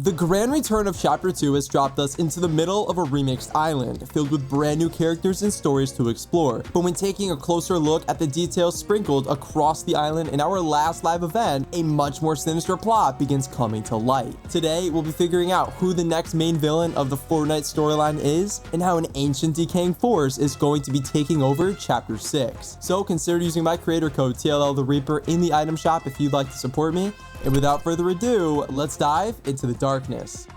The grand return of Chapter 2 has dropped us into the middle of a remixed island, filled with brand new characters and stories to explore. But when taking a closer look at the details sprinkled across the island in our last live event, a much more sinister plot begins coming to light. Today, we'll be figuring out who the next main villain of the Fortnite storyline is, and how an ancient decaying force is going to be taking over Chapter 6. So consider using my creator code TLL the Reaper in the item shop if you'd like to support me. And without further ado, let's dive into the darkness.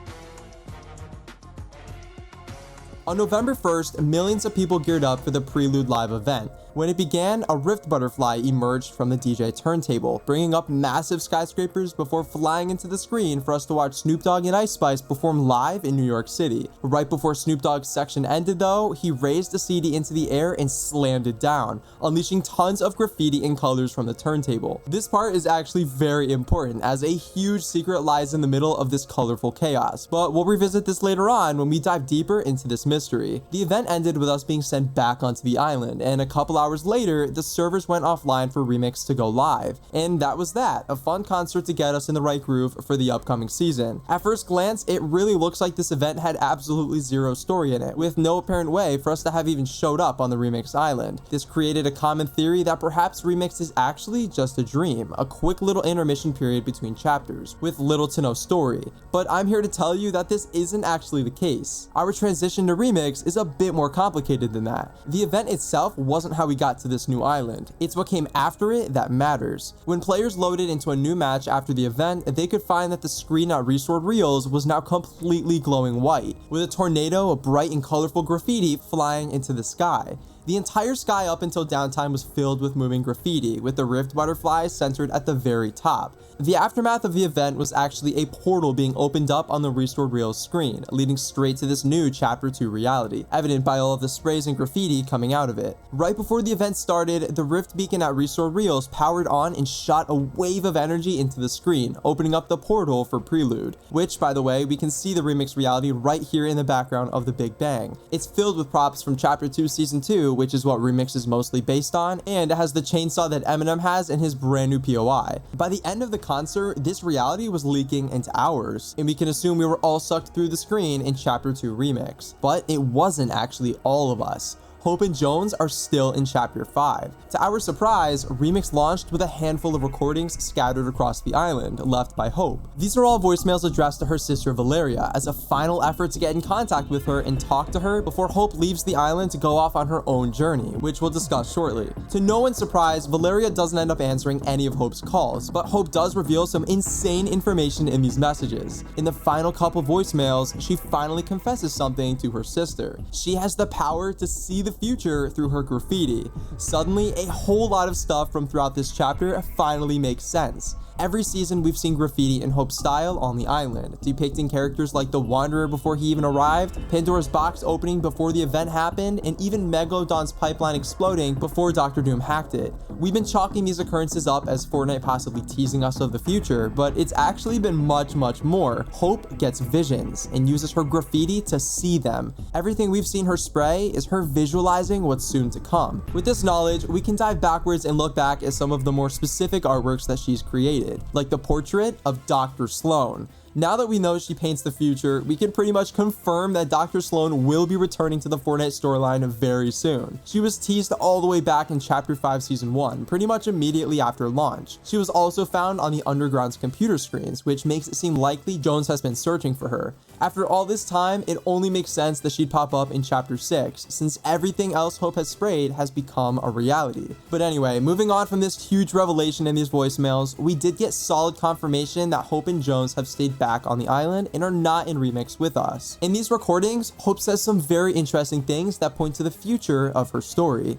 On November 1st, millions of people geared up for the Prelude live event. When it began, a rift butterfly emerged from the DJ turntable, bringing up massive skyscrapers before flying into the screen for us to watch Snoop Dogg and Ice Spice perform live in New York City. Right before Snoop Dogg's section ended though, he raised the CD into the air and slammed it down, unleashing tons of graffiti and colors from the turntable. This part is actually very important, as a huge secret lies in the middle of this colorful chaos, but we'll revisit this later on when we dive deeper into this mystery. The event ended with us being sent back onto the island, and a couple hours later, the servers went offline for Remix to go live. And that was that, a fun concert to get us in the right groove for the upcoming season. At first glance, it really looks like this event had absolutely zero story in it, with no apparent way for us to have even showed up on the Remix island. This created a common theory that perhaps Remix is actually just a dream, a quick little intermission period between chapters, with little to no story. But I'm here to tell you that this isn't actually the case. Our transition to Remix is a bit more complicated than that. The event itself wasn't how we got to this new island. It's what came after it that matters. When players loaded into a new match after the event, they could find that the screen at Restored Reels was now completely glowing white, with a tornado of bright and colorful graffiti flying into the sky. The entire sky up until downtime was filled with moving graffiti, with the rift butterfly centered at the very top. The aftermath of the event was actually a portal being opened up on the Restored Reels screen, leading straight to this new Chapter 2 reality, evident by all of the sprays and graffiti coming out of it. Right before the event started, the rift beacon at Restored Reels powered on and shot a wave of energy into the screen, opening up the portal for Prelude, which, by the way, we can see the remix reality right here in the background of the Big Bang. It's filled with props from Chapter 2 Season 2, which is what Remix is mostly based on, and it has the chainsaw that Eminem has in his brand new POI. By the end of the concert, this reality was leaking into ours, and we can assume we were all sucked through the screen in Chapter 2 Remix. But it wasn't actually all of us. Hope and Jones are still in Chapter 5. To our surprise, Remix launched with a handful of recordings scattered across the island, left by Hope. These are all voicemails addressed to her sister Valeria, as a final effort to get in contact with her and talk to her before Hope leaves the island to go off on her own journey, which we'll discuss shortly. To no one's surprise, Valeria doesn't end up answering any of Hope's calls, but Hope does reveal some insane information in these messages. In the final couple voicemails, she finally confesses something to her sister. She has the power to see the future through her graffiti. Suddenly, a whole lot of stuff from throughout this chapter finally makes sense. Every season we've seen graffiti in Hope's style on the island, depicting characters like the Wanderer before he even arrived, Pandora's box opening before the event happened, and even Megalodon's pipeline exploding before Dr. Doom hacked it. We've been chalking these occurrences up as Fortnite possibly teasing us of the future, but it's actually been much more. Hope gets visions and uses her graffiti to see them. Everything we've seen her spray is her visualizing what's soon to come. With this knowledge, we can dive backwards and look back at some of the more specific artworks that she's created, like the portrait of Dr. Sloan. Now that we know she paints the future, we can pretty much confirm that Dr. Sloan will be returning to the Fortnite storyline very soon. She was teased all the way back in Chapter 5 Season 1, pretty much immediately after launch. She was also found on the Underground's computer screens, which makes it seem likely Jones has been searching for her. After all this time, it only makes sense that she'd pop up in Chapter 6, since everything else Hope has sprayed has become a reality. But anyway, moving on from this huge revelation in these voicemails, we did get solid confirmation that Hope and Jones have stayed back on the island and are not in Remix with us. In these recordings, Hope says some very interesting things that point to the future of her story.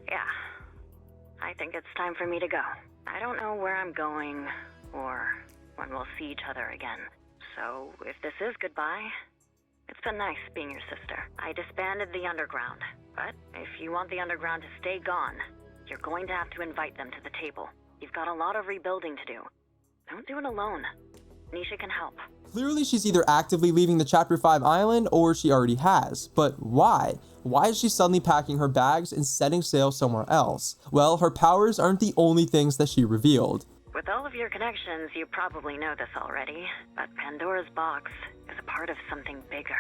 Yeah. I think it's time for me to go. I don't know where I'm going or when we'll see each other again. So, if this is goodbye, it's been nice being your sister. I disbanded the Underground, but if you want the Underground to stay gone, you're going to have to invite them to the table. You've got a lot of rebuilding to do. Don't do it alone. Nisha can help. Clearly she's either actively leaving the Chapter 5 island or she already has, but why? Why is she suddenly packing her bags and setting sail somewhere else? Well, her powers aren't the only things that she revealed. With all of your connections, you probably know this already, but Pandora's box is a part of something bigger.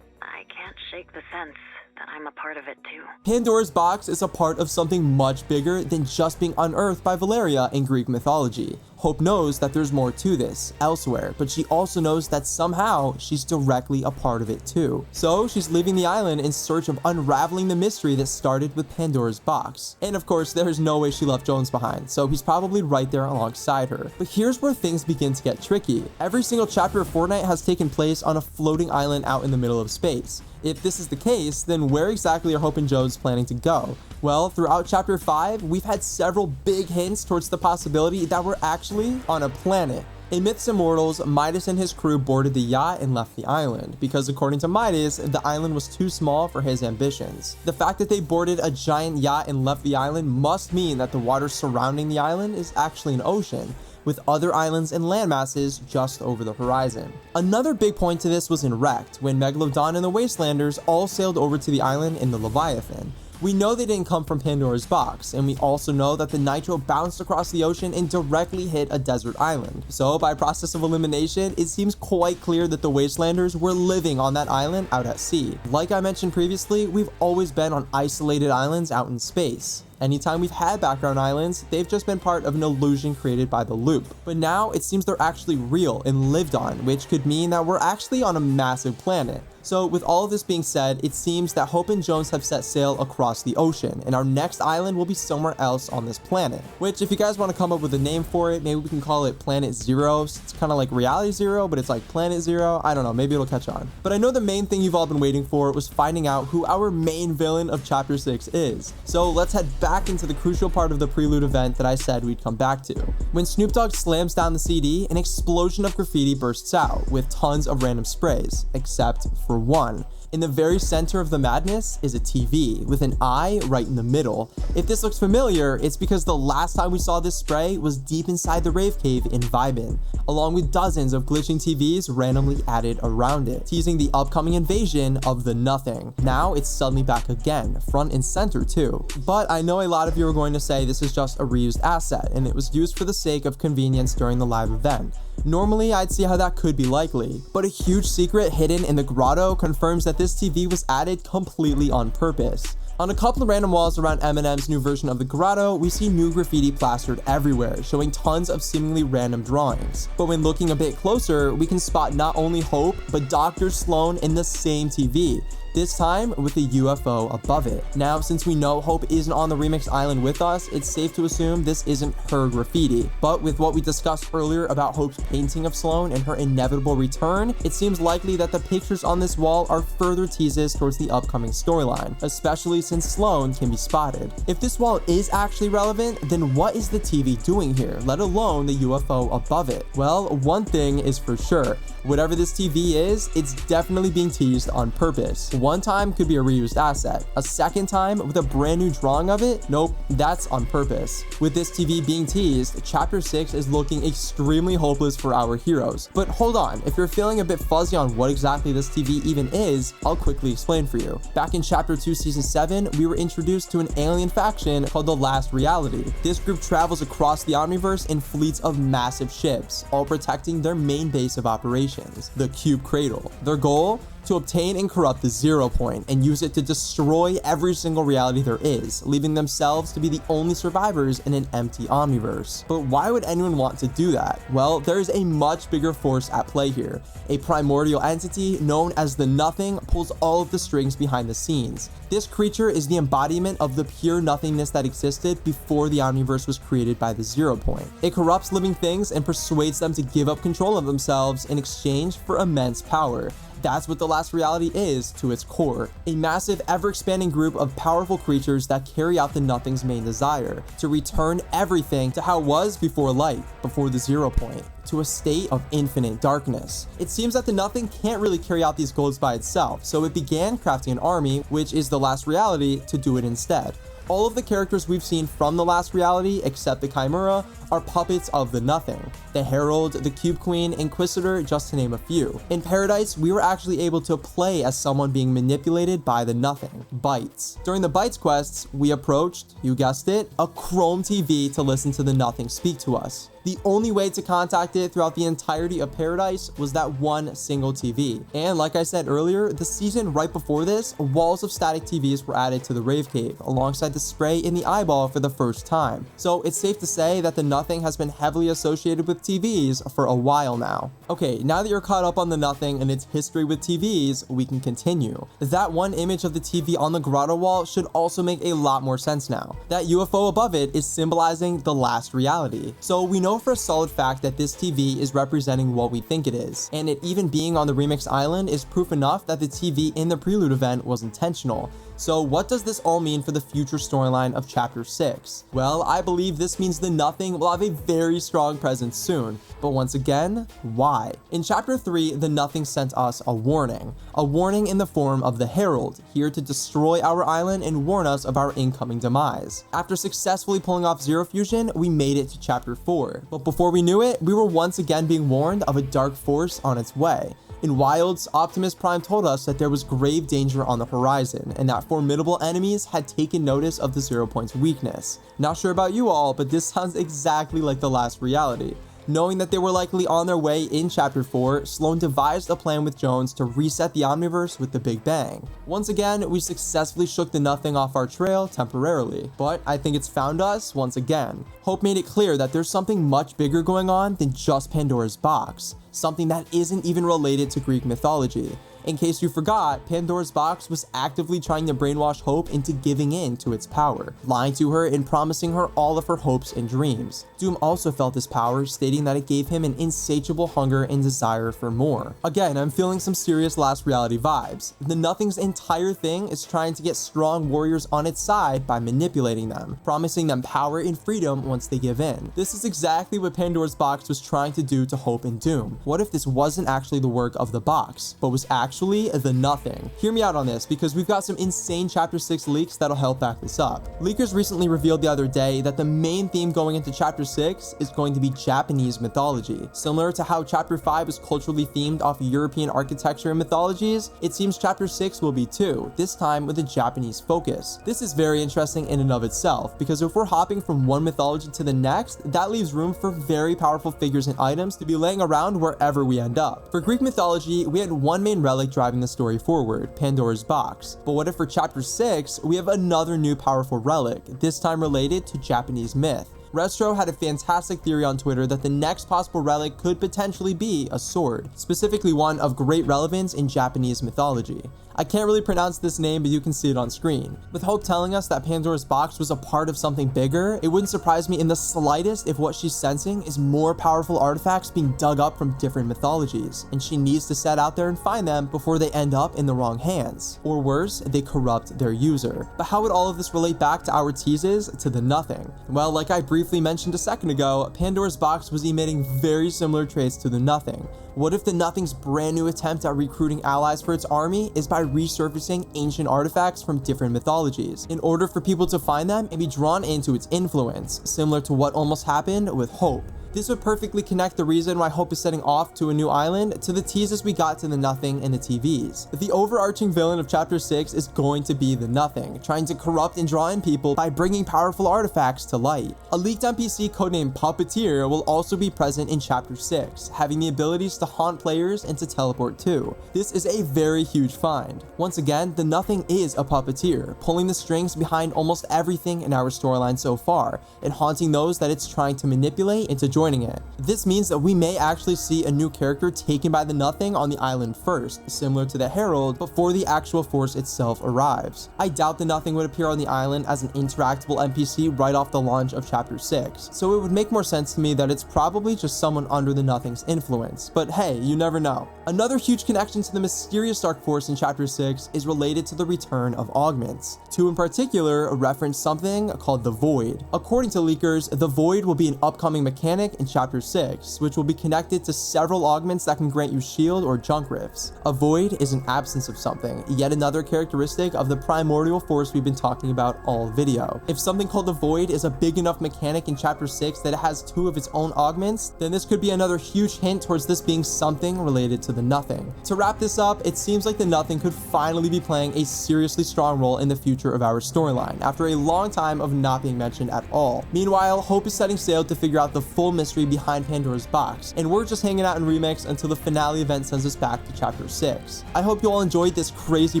I can't shake the sense that I'm a part of it too. Pandora's box is a part of something much bigger than just being unearthed by Valeria in Greek mythology. Hope knows that there's more to this elsewhere, but she also knows that somehow she's directly a part of it too. So she's leaving the island in search of unraveling the mystery that started with Pandora's box. And of course, there's no way she left Jones behind, so he's probably right there alongside her. But here's where things begin to get tricky. Every single chapter of Fortnite has taken place on a floating island out in the middle of space. If this is the case, then where exactly are Hope and Jones planning to go? Well, throughout chapter 5, we've had several big hints towards the possibility that we're actually on a planet. In Myths and Mortals, Midas and his crew boarded the yacht and left the island, because according to Midas, the island was too small for his ambitions. The fact that they boarded a giant yacht and left the island must mean that the water surrounding the island is actually an ocean, with other islands and landmasses just over the horizon. Another big point to this was in Wrecked, when Megalodon and the Wastelanders all sailed over to the island in the Leviathan. We know they didn't come from Pandora's box, and we also know that the nitro bounced across the ocean and directly hit a desert island. So by process of elimination, it seems quite clear that the Wastelanders were living on that island out at sea. Like I mentioned previously, we've always been on isolated islands out in space. Anytime we've had background islands, they've just been part of an illusion created by the loop. But now it seems they're actually real and lived on, which could mean that we're actually on a massive planet. So with all of this being said, it seems that Hope and Jones have set sail across the ocean, and our next island will be somewhere else on this planet. Which, if you guys want to come up with a name for it, maybe we can call it Planet Zero. It's kind of like Reality Zero, but it's like Planet Zero. I don't know, maybe it'll catch on. But I know the main thing you've all been waiting for was finding out who our main villain of Chapter 6 is. So let's head back into the crucial part of the Prelude event that I said we'd come back to. When Snoop Dogg slams down the CD, an explosion of graffiti bursts out, with tons of random sprays, except for one. In the very center of the madness is a TV with an eye right in the middle. If this looks familiar, it's because the last time we saw this spray was deep inside the rave cave in Vibin, along with dozens of glitching TVs randomly added around it, teasing the upcoming invasion of the Nothing. Now it's suddenly back again, front and center too. But I know a lot of you are going to say this is just a reused asset and it was used for the sake of convenience during the live event. Normally, I'd see how that could be likely, but a huge secret hidden in the grotto confirms that this TV was added completely on purpose. On a couple of random walls around Eminem's new version of the grotto, we see new graffiti plastered everywhere, showing tons of seemingly random drawings. But when looking a bit closer, we can spot not only Hope, but Dr. Sloan in the same TV, this time with a UFO above it. Now, since we know Hope isn't on the remix island with us, it's safe to assume this isn't her graffiti. But with what we discussed earlier about Hope's painting of Sloan and her inevitable return, it seems likely that the pictures on this wall are further teases towards the upcoming storyline, especially since Sloan can be spotted. If this wall is actually relevant, then what is the TV doing here, let alone the UFO above it? Well, one thing is for sure. Whatever this TV is, it's definitely being teased on purpose. One time could be a reused asset. A second time with a brand new drawing of it? Nope, that's on purpose. With this TV being teased, Chapter 6 is looking extremely hopeless for our heroes. But hold on, if you're feeling a bit fuzzy on what exactly this TV even is, I'll quickly explain for you. Back in Chapter 2 Season 7, we were introduced to an alien faction called the Last Reality. This group travels across the Omniverse in fleets of massive ships, all protecting their main base of operations, the Cube Cradle. Their goal? To obtain and corrupt the 0 point and use it to destroy every single reality there is, leaving themselves to be the only survivors in an empty omniverse. But why would anyone want to do that? Well, there is a much bigger force at play here. A primordial entity known as the Nothing pulls all of the strings behind the scenes. This creature is the embodiment of the pure nothingness that existed before the omniverse was created by the 0 point. It corrupts living things and persuades them to give up control of themselves in exchange for immense power. That's what the Last Reality is to its core. A massive, ever-expanding group of powerful creatures that carry out the Nothing's main desire, to return everything to how it was before light, before the 0 point, to a state of infinite darkness. It seems that the Nothing can't really carry out these goals by itself, so it began crafting an army, which is the Last Reality, to do it instead. All of the characters we've seen from the Last Reality, except the Chimera, are puppets of the Nothing. The Herald, the Cube Queen, Inquisitor, just to name a few. In Paradise, we were actually able to play as someone being manipulated by the Nothing, Bites. During the Bites quests, we approached, you guessed it, a Chrome TV to listen to the Nothing speak to us. The only way to contact it throughout the entirety of Paradise was that one single TV. And like I said earlier, the season right before this, walls of static TVs were added to the Rave Cave, alongside the spray in the eyeball for the first time. So it's safe to say that the Nothing has been heavily associated with TVs for a while now. Okay, now that you're caught up on the Nothing and its history with TVs, we can continue. That one image of the TV on the grotto wall should also make a lot more sense now. That UFO above it is symbolizing the last reality. So we know for a solid fact that this TV is representing what we think it is, and it even being on the Remix Island is proof enough that the TV in the Prelude event was intentional. So what does this all mean for the future storyline of Chapter 6? Well, I believe this means the Nothing will have a very strong presence soon. But once again, why? In Chapter 3, the Nothing sent us a warning in the form of the Herald, here to destroy our island and warn us of our incoming demise. After successfully pulling off Zero Fusion, we made it to Chapter 4. But before we knew it, we were once again being warned of a dark force on its way. In Wilds, Optimus Prime told us that there was grave danger on the horizon, and that formidable enemies had taken notice of the 0 Point's weakness. Not sure about you all, but this sounds exactly like the last reality. Knowing that they were likely on their way in Chapter 4, Sloan devised a plan with Jones to reset the Omniverse with the Big Bang. Once again, we successfully shook the Nothing off our trail temporarily, but I think it's found us once again. Hope made it clear that there's something much bigger going on than just Pandora's box, something that isn't even related to Greek mythology. In case you forgot, Pandora's box was actively trying to brainwash Hope into giving in to its power, lying to her and promising her all of her hopes and dreams. Doom also felt this power, stating that it gave him an insatiable hunger and desire for more. Again, I'm feeling some serious Last Reality vibes. The Nothing's entire thing is trying to get strong warriors on its side by manipulating them, promising them power and freedom once they give in. This is exactly what Pandora's box was trying to do to Hope and Doom. What if this wasn't actually the work of the box, but was actually the Nothing? Hear me out on this, because we've got some insane Chapter 6 leaks that'll help back this up. Leakers recently revealed the other day that the main theme going into Chapter 6 is going to be Japanese mythology. Similar to how Chapter 5 is culturally themed off European architecture and mythologies, it seems Chapter 6 will be too, this time with a Japanese focus. This is very interesting in and of itself, because if we're hopping from one mythology to the next, that leaves room for very powerful figures and items to be laying around wherever we end up. For Greek mythology, we had one main relic driving the story forward, Pandora's box. But what if for Chapter 6, we have another new powerful relic, this time related to Japanese myth? Restro had a fantastic theory on Twitter that the next possible relic could potentially be a sword, specifically one of great relevance in Japanese mythology. I can't really pronounce this name, but you can see it on screen. With Hope telling us that Pandora's box was a part of something bigger, it wouldn't surprise me in the slightest if what she's sensing is more powerful artifacts being dug up from different mythologies, and she needs to set out there and find them before they end up in the wrong hands. Or worse, they corrupt their user. But how would all of this relate back to our teases to the Nothing? Well, like I briefly mentioned a second ago, Pandora's box was emitting very similar traits to the Nothing. What if the Nothing's brand new attempt at recruiting allies for its army is by resurfacing ancient artifacts from different mythologies, in order for people to find them and be drawn into its influence, similar to what almost happened with Hope? This would perfectly connect the reason why Hope is setting off to a new island to the teases we got to the Nothing in the TVs. The overarching villain of Chapter 6 is going to be the Nothing, trying to corrupt and draw in people by bringing powerful artifacts to light. A leaked NPC codenamed Puppeteer will also be present in Chapter 6, having the abilities to haunt players and to teleport too. This is a very huge find. Once again, the Nothing is a puppeteer, pulling the strings behind almost everything in our storyline so far, and haunting those that it's trying to manipulate into joining it. This means that we may actually see a new character taken by the Nothing on the island first, similar to the Herald, before the actual force itself arrives. I doubt the Nothing would appear on the island as an interactable NPC right off the launch of Chapter 6, so it would make more sense to me that it's probably just someone under the Nothing's influence, but hey, you never know. Another huge connection to the mysterious Dark Force in Chapter 6 is related to the return of augments. Two in particular reference something called the Void. According to leakers, the Void will be an upcoming mechanic mechanic in Chapter 6, which will be connected to several augments that can grant you shield or junk rifts. A void is an absence of something, yet another characteristic of the primordial force we've been talking about all video. If something called the void is a big enough mechanic in Chapter 6 that it has 2 of its own augments, then this could be another huge hint towards this being something related to the nothing. To wrap this up, it seems like the nothing could finally be playing a seriously strong role in the future of our storyline, after a long time of not being mentioned at all. Meanwhile, Hope is setting sail to figure out the full mystery behind Pandora's box, and we're just hanging out in Remix until the finale event sends us back to Chapter 6. I hope you all enjoyed this crazy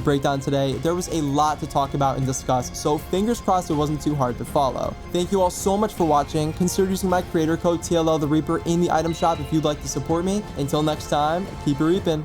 breakdown today. There was a lot to talk about and discuss, so fingers crossed it wasn't too hard to follow. Thank you all so much for watching. Consider using my creator code TLL the Reaper in the item shop if you'd like to support me. Until next time, keep it reaping.